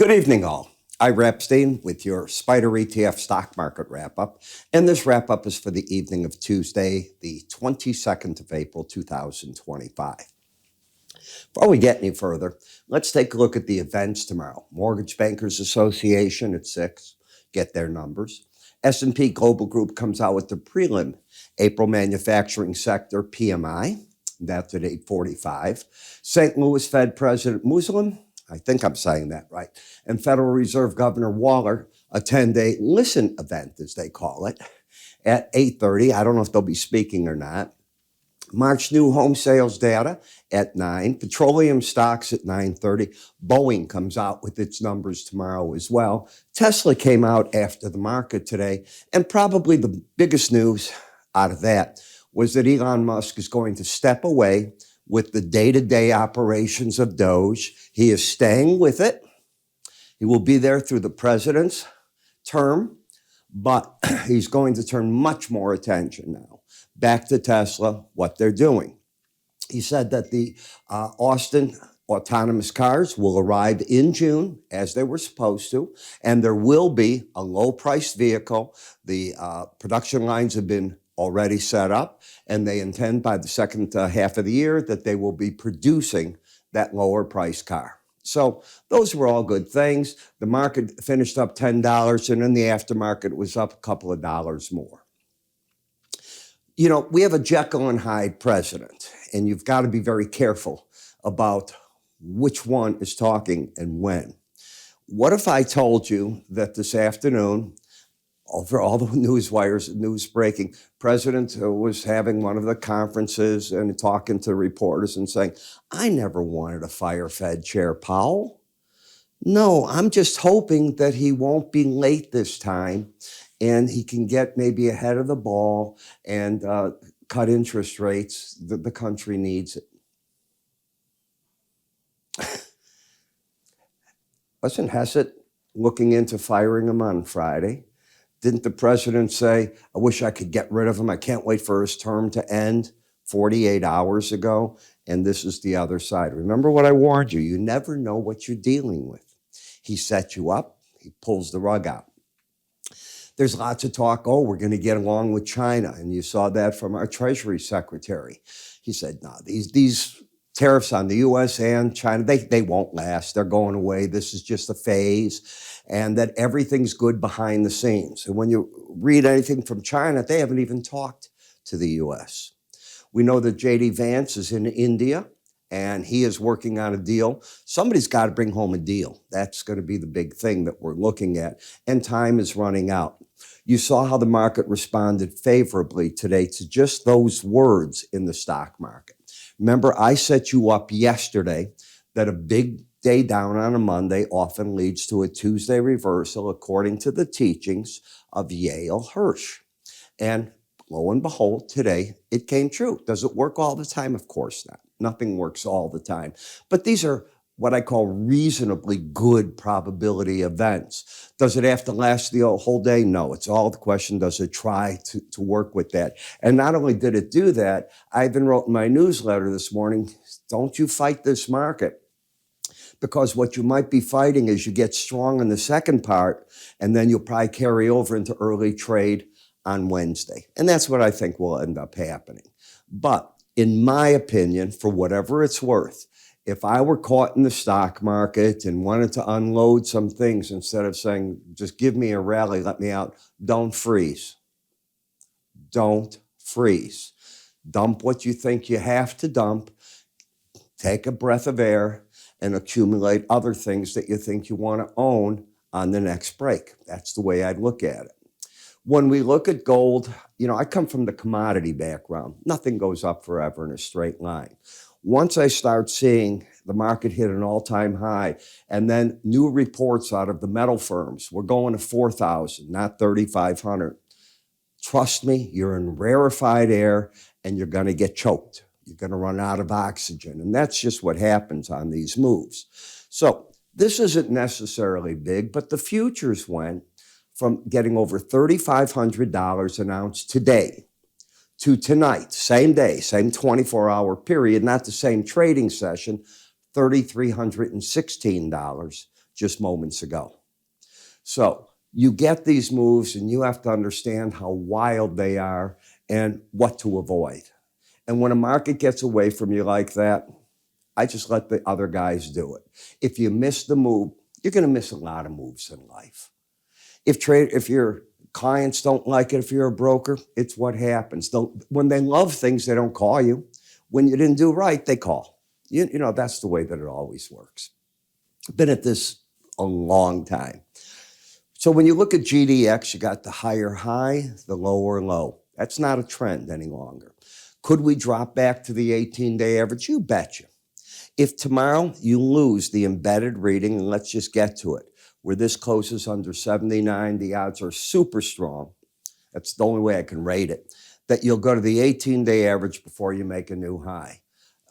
Good evening, all. Ira Epstein with your Spider ETF stock market wrap-up. And this wrap-up is for the evening of Tuesday, the 22nd of April, 2025. Before we get any further, let's take a look at the events tomorrow. Mortgage Bankers Association at 6, get their numbers. S&P Global Group comes out with the prelim April manufacturing sector PMI. That's at 8:45. St. Louis Fed President Muslim, I think I'm saying that right, and Federal Reserve Governor Waller attend a listen event, as they call it, at 8:30. I don't know if they'll be speaking or not. March new home sales data at 9. Petroleum stocks at 9:30. Boeing comes out with its numbers tomorrow as well. Tesla came out after the market today, and probably the biggest news out of that was that Elon Musk is going to step away with the day-to-day operations of Doge. He is staying with it. He will be there through the president's term, but he's going to turn much more attention now back to Tesla, what they're doing. He said that the Austin autonomous cars will arrive in June, as they were supposed to, and there will be a low-priced vehicle. The production lines have been already set up, and they intend by the second half of the year that they will be producing that lower price car. So those were all good things. The market finished up $10, and in the aftermarket, it was up a couple of dollars more. You know, we have a Jekyll and Hyde president, and you've got to be very careful about which one is talking and when. What if I told you that this afternoon, over all the news breaking, President was having one of the conferences and talking to reporters and saying, I never wanted to fire Fed Chair Powell. No, I'm just hoping that he won't be late this time and he can get maybe ahead of the ball and cut interest rates. The country needs it. Wasn't Hesed looking into firing him on Friday? Didn't the president say, I wish I could get rid of him. I can't wait for his term to end 48 hours ago. And this is the other side. Remember what I warned you. You never know what you're dealing with. He set you up. He pulls the rug out. There's lots of talk, we're going to get along with China. And you saw that from our Treasury Secretary. He said, no, these tariffs on the U.S. and China, they won't last. They're going away. This is just a phase. And that everything's good behind the scenes. And when you read anything from China, they haven't even talked to the U.S. We know that J.D. Vance is in India, and he is working on a deal. Somebody's got to bring home a deal. That's going to be the big thing that we're looking at. And time is running out. You saw how the market responded favorably today to just those words in the stock market. Remember, I set you up yesterday that a big day down on a Monday often leads to a Tuesday reversal, according to the teachings of Yale Hirsch. And lo and behold, today it came true. Does it work all the time? Of course not. Nothing works all the time. But these are what I call reasonably good probability events. Does it have to last the whole day? No, it's all the question, does it try to work with that? And not only did it do that, I even wrote in my newsletter this morning, don't you fight this market. Because what you might be fighting is you get strong in the second part, and then you'll probably carry over into early trade on Wednesday. And that's what I think will end up happening. But in my opinion, for whatever it's worth, if I were caught in the stock market and wanted to unload some things instead of saying, just give me a rally, let me out, don't freeze. Don't freeze. Dump what you think you have to dump. Take a breath of air and accumulate other things that you think you want to own on the next break. That's the way I'd look at it. When we look at gold, I come from the commodity background. Nothing goes up forever in a straight line. Once I start seeing the market hit an all-time high, and then new reports out of the metal firms, we're going to 4,000, not 3,500. Trust me, you're in rarefied air, and you're going to get choked. You're going to run out of oxygen. And that's just what happens on these moves. So this isn't necessarily big, but the futures went from getting over $3,500 an ounce today to tonight, same day, same 24-hour period, not the same trading session, $3,316, just moments ago. So you get these moves and you have to understand how wild they are and what to avoid. And when a market gets away from you like that, I just let the other guys do it. If you miss the move, you're going to miss a lot of moves in life. If your clients don't like it, if you're a broker, it's what happens. When they love things, they don't call you. When you didn't do right, they call. You know, that's the way that it always works. I've been at this a long time. So when you look at GDX, you got the higher high, the lower low. That's not a trend any longer. Could we drop back to the 18-day average? You betcha. If tomorrow you lose the embedded reading, and let's just get to it, where this closes under 79, the odds are super strong. That's the only way I can rate it, that you'll go to the 18-day average before you make a new high.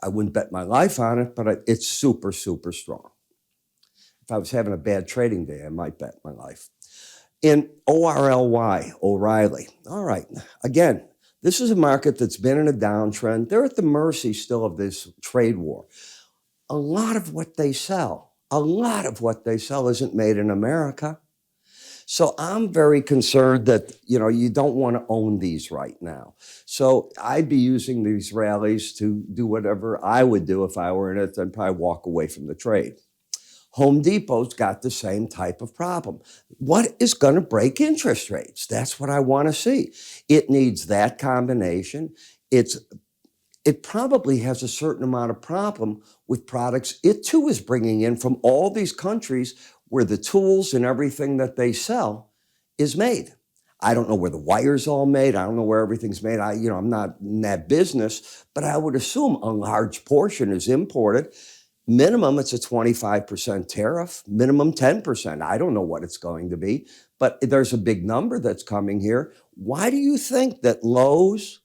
I wouldn't bet my life on it, but it's super, super strong. If I was having a bad trading day, I might bet my life. In ORLY, O'Reilly, all right, again, this is a market that's been in a downtrend. They're at the mercy still of this trade war. A lot of what they sell isn't made in America. So I'm very concerned that, you don't want to own these right now. So I'd be using these rallies to do whatever I would do if I were in it, and probably walk away from the trade. Home Depot's got the same type of problem. What is going to break interest rates? That's what I want to see. It needs that combination. It probably has a certain amount of problem with products it too is bringing in from all these countries where the tools and everything that they sell is made. I don't know where the wire's all made. I don't know where everything's made. I'm not in that business, but I would assume a large portion is imported. Minimum, it's a 25% tariff, minimum 10%. I don't know what it's going to be, but there's a big number that's coming here. Why do you think that Lowe's,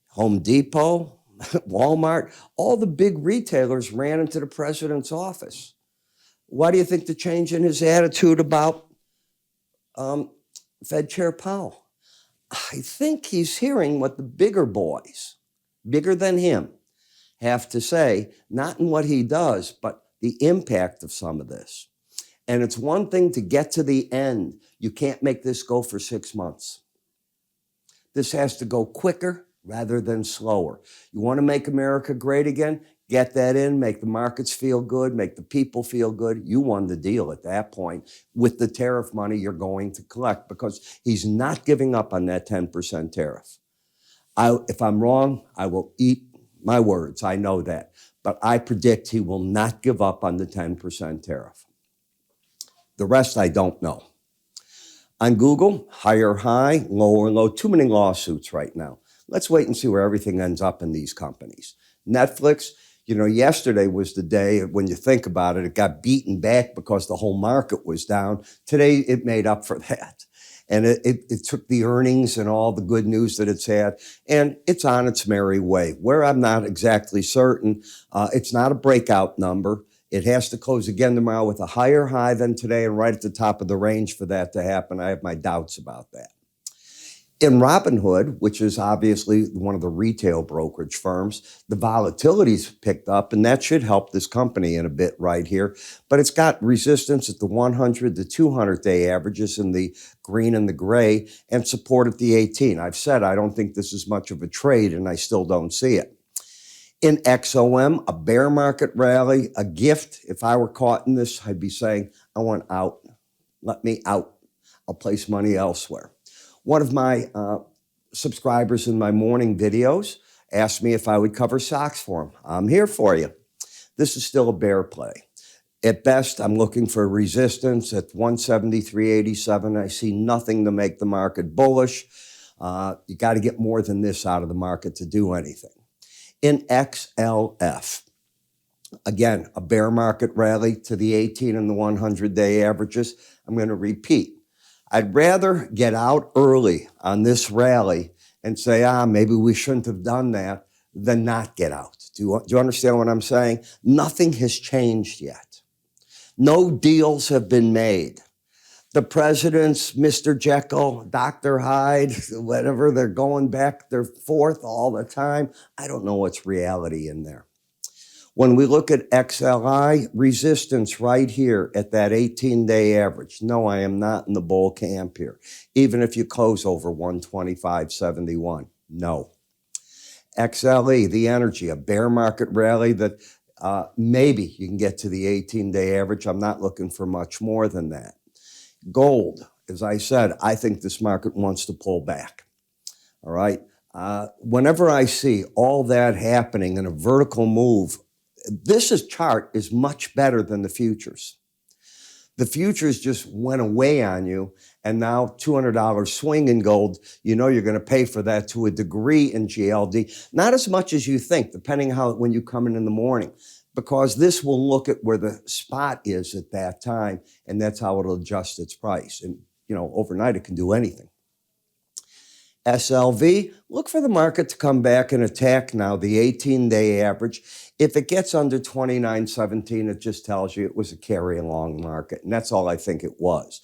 Home Depot, Walmart, all the big retailers ran into the president's office? Why do you think the change in his attitude about Fed Chair Powell? I think he's hearing what the bigger boys, bigger than him, have to say, not in what he does, but the impact of some of this. And it's one thing to get to the end. You can't make this go for 6 months. This has to go quicker rather than slower. You want to make America great again? Get that in, make the markets feel good, make the people feel good. You won the deal at that point with the tariff money you're going to collect, because he's not giving up on that 10% tariff. If I'm wrong, I will eat my words. I know that. But I predict he will not give up on the 10% tariff. The rest I don't know. On Google, higher high, lower low. Too many lawsuits right now. Let's wait and see where everything ends up in these companies. Netflix, yesterday was the day, when you think about it, it got beaten back because the whole market was down. Today, it made up for that. And it took the earnings and all the good news that it's had, and it's on its merry way. Where I'm not exactly certain, it's not a breakout number. It has to close again tomorrow with a higher high than today and right at the top of the range for that to happen. I have my doubts about that. In Robinhood, which is obviously one of the retail brokerage firms, the volatility's picked up, and that should help this company in a bit right here. But it's got resistance at the 100 to 200-day averages in the green and the gray, and support at the 18. I've said I don't think this is much of a trade, and I still don't see it. In XOM, a bear market rally, a gift. If I were caught in this, I'd be saying, I want out. Let me out. I'll place money elsewhere. One of my subscribers in my morning videos asked me if I would cover stocks for him. I'm here for you. This is still a bear play. At best, I'm looking for resistance at 173.87. I see nothing to make the market bullish. You got to get more than this out of the market to do anything. In XLF, again, a bear market rally to the 18 and the 100-day averages. I'm going to repeat. I'd rather get out early on this rally and say, maybe we shouldn't have done that, than not get out. Do you understand what I'm saying? Nothing has changed yet. No deals have been made. The president's Mr. Jekyll, Dr. Hyde, whatever, they're going back, they're forth all the time. I don't know what's reality in there. When we look at XLI, resistance right here at that 18-day average. No, I am not in the bull camp here. Even if you close over 125.71, no. XLE, the energy, a bear market rally that maybe you can get to the 18-day average. I'm not looking for much more than that. Gold, as I said, I think this market wants to pull back. All right. Whenever I see all that happening in a vertical move, this chart is much better than the futures. The futures just went away on you, and now $200 swing in gold, you know you're going to pay for that to a degree in GLD. Not as much as you think, depending how when you come in the morning, because this will look at where the spot is at that time, and that's how it'll adjust its price. And, you know, overnight it can do anything. SLV, look for the market to come back and attack now the 18-day average. If it gets under 29.17, it just tells you it was a carry-along market, and that's all I think it was.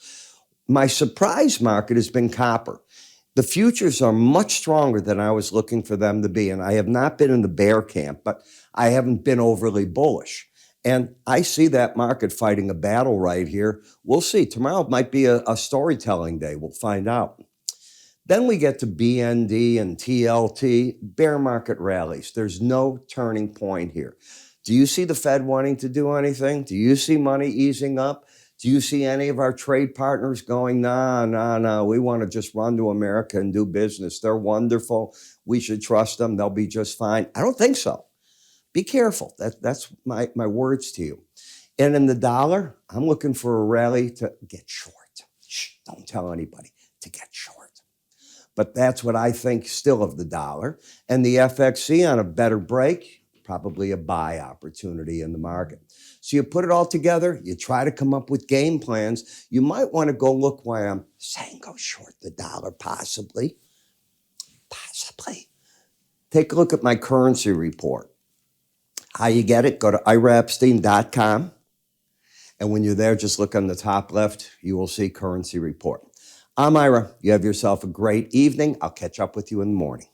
My surprise market has been copper. The futures are much stronger than I was looking for them to be, and I have not been in the bear camp, but I haven't been overly bullish. And I see that market fighting a battle right here. We'll see. Tomorrow might be a storytelling day. We'll find out. Then we get to BND and TLT, bear market rallies. There's no turning point here. Do you see the Fed wanting to do anything? Do you see money easing up? Do you see any of our trade partners going, nah, we want to just run to America and do business. They're wonderful. We should trust them. They'll be just fine. I don't think so. Be careful. That's my words to you. And in the dollar, I'm looking for a rally to get short. Shh, don't tell anybody to get short. But that's what I think still of the dollar. And the FXC on a better break, probably a buy opportunity in the market. So you put it all together, you try to come up with game plans. You might want to go look why I'm saying go short the dollar, possibly. Possibly. Take a look at my currency report. How you get it, go to iraepstein.com. And when you're there, just look on the top left, you will see currency report. I'm Ira. You have yourself a great evening. I'll catch up with you in the morning.